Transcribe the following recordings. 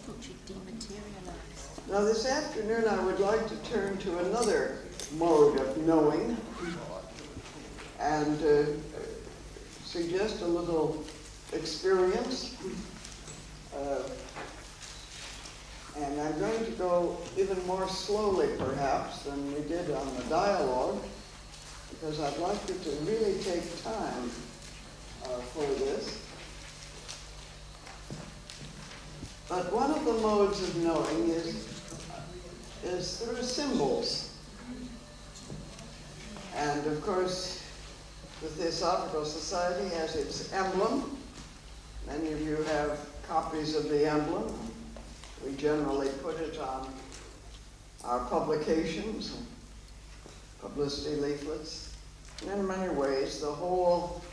which had dematerialized. Now this afternoon I would like to turn to another mode of knowing and suggest a little experience. And I'm going to go even more slowly perhaps than we did on the dialogue, because I'd like you to really take time for this. But one of the modes of knowing is through symbols. And of course, the Theosophical Society has its emblem. Many of you have copies of the emblem. We generally put it on our publications, publicity leaflets. And in many ways, the whole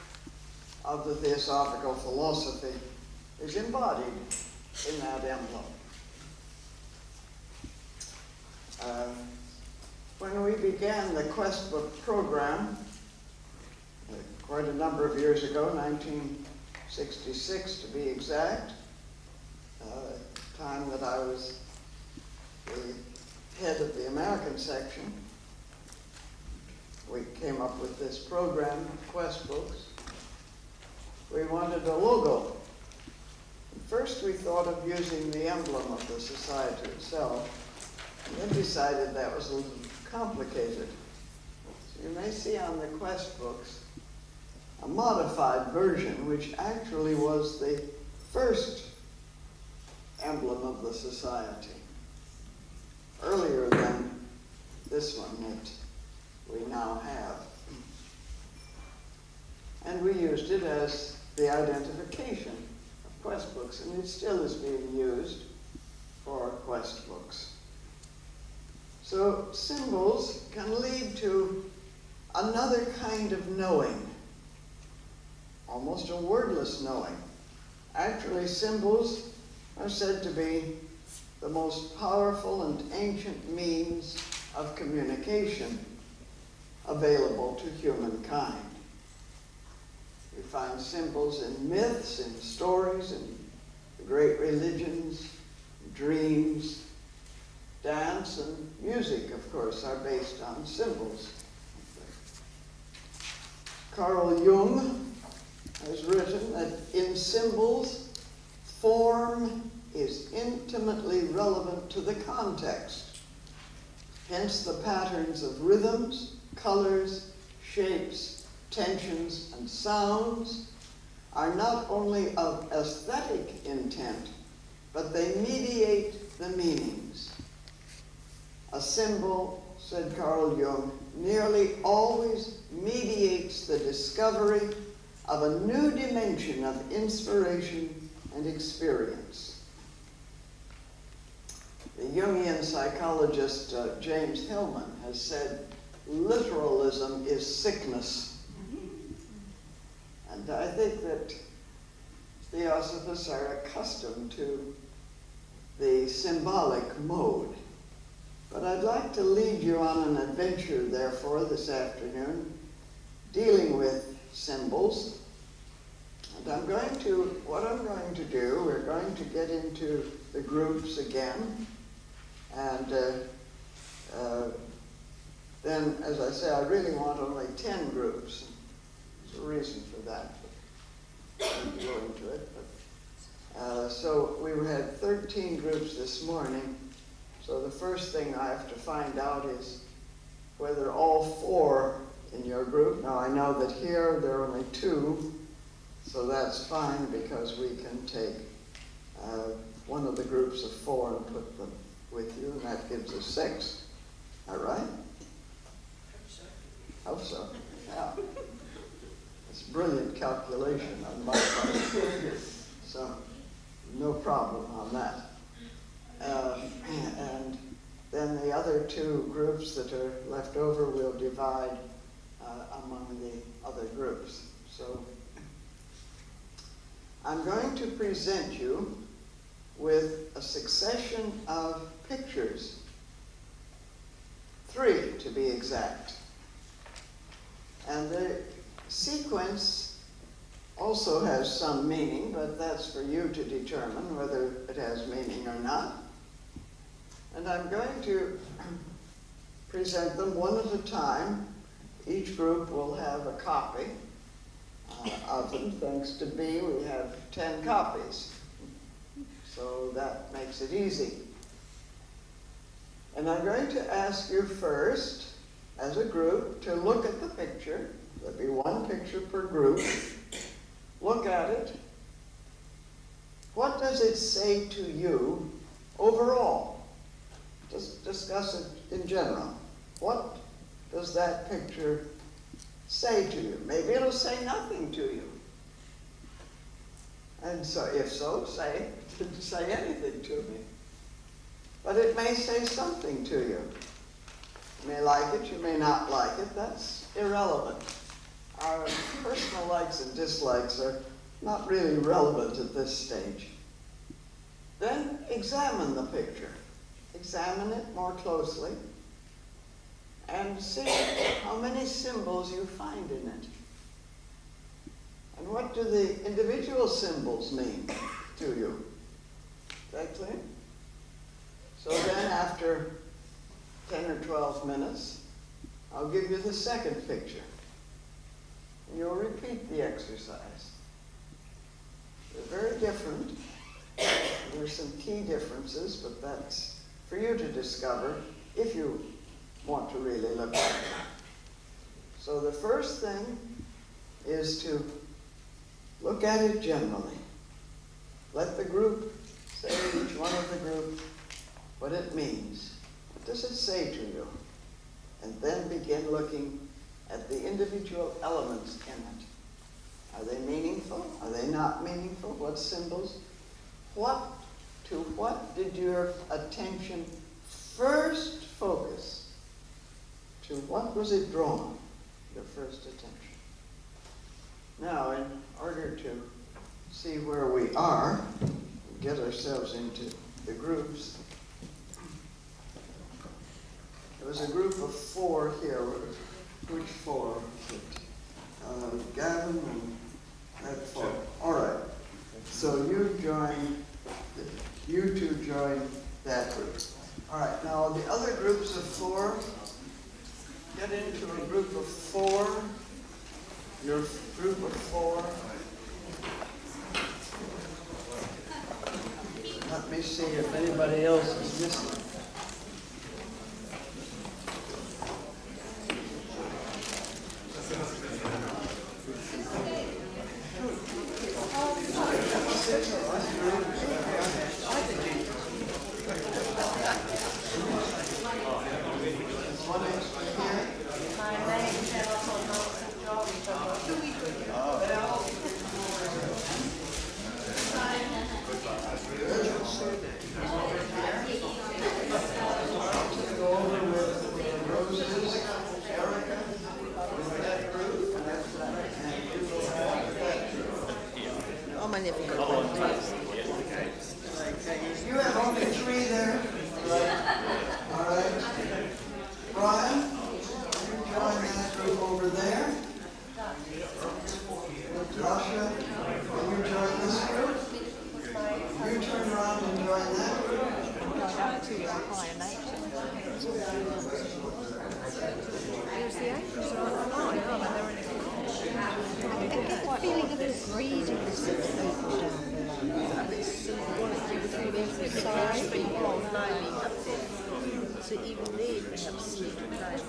of the Theosophical philosophy is embodied in that emblem. When we began the Quest Book program, quite a number of years ago, 1966 to be exact, time that I was the head of the American section, we came up with this program, Quest Books. We wanted a logo. First we thought of using the emblem of the society itself, and then decided that was a little complicated. So you may see on the Quest Books a modified version, which actually was the first emblem of the society, earlier than this one that we now have. And we used it as the identification of Quest Books, and it still is being used for Quest Books. So symbols can lead to another kind of knowing, almost a wordless knowing. Actually, symbols are said to be the most powerful and ancient means of communication available to humankind. We find symbols in myths, in stories, in the great religions, dreams. Dance and music, of course, are based on symbols. Carl Jung has written that in symbols, form is intimately relevant to the context. Hence the patterns of rhythms, colors, shapes, tensions, and sounds are not only of aesthetic intent, but they mediate the meanings. A symbol, said Carl Jung, nearly always mediates the discovery of a new dimension of inspiration and experience. The Jungian psychologist James Hillman has said, literalism is sickness. And I think that Theosophists are accustomed to the symbolic mode. But I'd like to lead you on an adventure, therefore, this afternoon, dealing with symbols. And what I'm going to do, we're going to get into the groups again. And then, as I say, I really want only 10 groups. There's a reason for that, but I won't go into it. So we had 13 groups this morning. So the first thing I have to find out is whether all 4 in your group, now I know that here there are only 2, so that's fine because we can take one of the groups of 4 and put them with you, and that gives us 6. All right? Hope so. Yeah. It's brilliant calculation on my part. So no problem on that. And then the other 2 groups that are left over will divide among the other groups. So I'm going to present you with a succession of pictures, 3 to be exact. And the sequence also has some meaning, but that's for you to determine whether it has meaning or not. And I'm going to present them one at a time. Each group will have a copy of them. Thanks to B, we have 10 copies. So that makes it easy. And I'm going to ask you first, as a group, to look at the picture. There'll be one picture per group. Look at it. What does it say to you overall? Just discuss it in general. What does that picture say to you? Maybe it'll say nothing to you. And so, if so, say anything to me. But it may say something to you. You may like it, you may not like it. That's irrelevant. Our personal likes and dislikes are not really relevant at this stage. Then examine the picture. Examine it more closely and see how many symbols you find in it. And what do the individual symbols mean to you? Is that clear? So then after 10 or 12 minutes, I'll give you the second picture. And you'll repeat the exercise. They're very different. There's some key differences, but that's for you to discover if you want to really look at it. So the first thing is to look at it generally. Let the group say, each one of the group, what it means. What does it say to you? And then begin looking at the individual elements in it. Are they meaningful? Are they not meaningful? What symbols? To what did your attention first focus? To what was it drawn, your first attention? Now, in order to see where we are, get ourselves into the groups, there was a group of 4 here. Which 4? Gavin and that 4. All right. So you two join that group. All right. Now the other groups of 4, get into a group of 4. Your group of 4. Let me see if anybody else is missing. You have only 3 there. All right. Brian, you join that group over there. Joshua, can you join this group? You turn around and join that group. There's the angels are online, aren't they? I get the feeling a bit of greediness of the people down below. So even they perhaps sleep at night.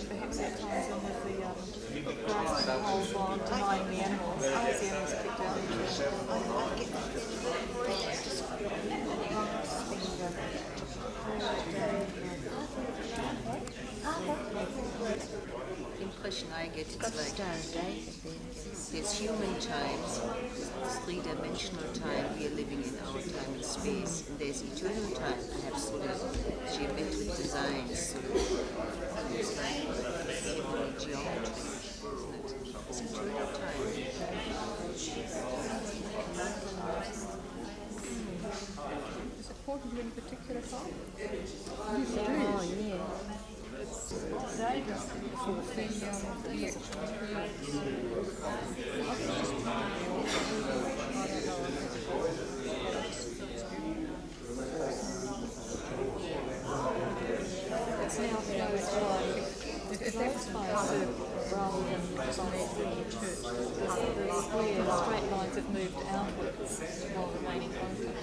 Perhaps that ties in with the grass and the whole barn denying the animals. As the animals kicked out the trees. I get that feeling it's just Impression I get, it's like there's human times, there's 3-dimensional time, we are living in our time and space, and there's eternal time, perhaps sort of geometric designs, sort of it's like geometry, isn't it? It's eternal time. Is it important to you in a particular time? Oh, yeah. It's now closed by a circle rather than by a square. The straight lines have moved outwards while remaining concave.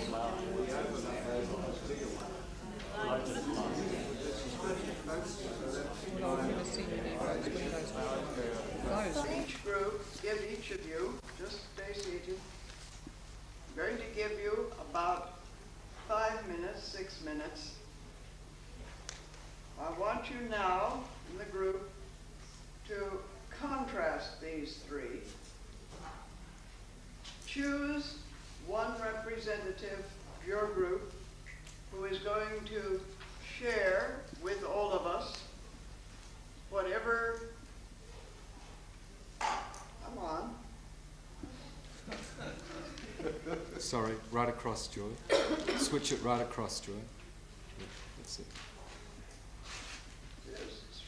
Each group, give each of you, just stay seated. I'm going to give you about 5 minutes, 6 minutes. I want you now in the group to contrast these three. Choose one representative of your group who is going to share with all of us whatever. Come on. Sorry, right across, Joy. Switch it right across, Joy. That's it. Yes, it's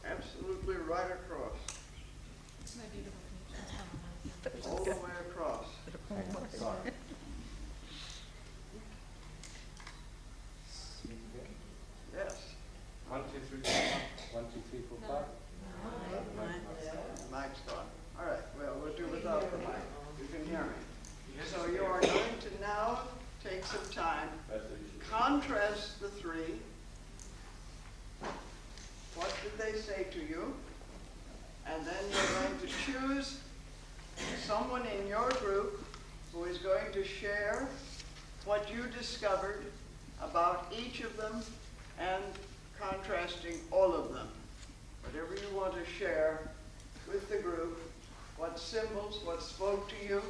absolutely right across. All the way across. Yes. 1, 2, 3, 4, 1, 2, 3, 4, 5. The mic's gone. All right, well, we'll do without the mic. You can hear me. So you are going to now take some time, contrast the three. What did they say to you? And then you're going to choose someone in your group who is going to share what you discovered about each of them and contrasting all of them. Whatever you want to share with the group, what symbols, what spoke to you,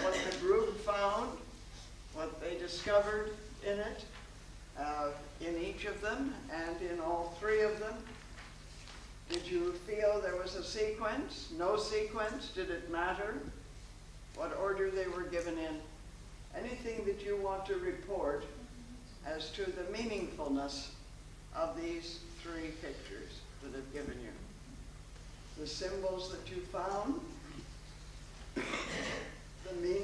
what the group found, what they discovered in it, in each of them and in all three of them. Did you feel there was a sequence? No sequence? Did it matter? What order they were given in? Anything that you want to report as to the meaningfulness of these three pictures that I've given you. The symbols that you found, the meaning.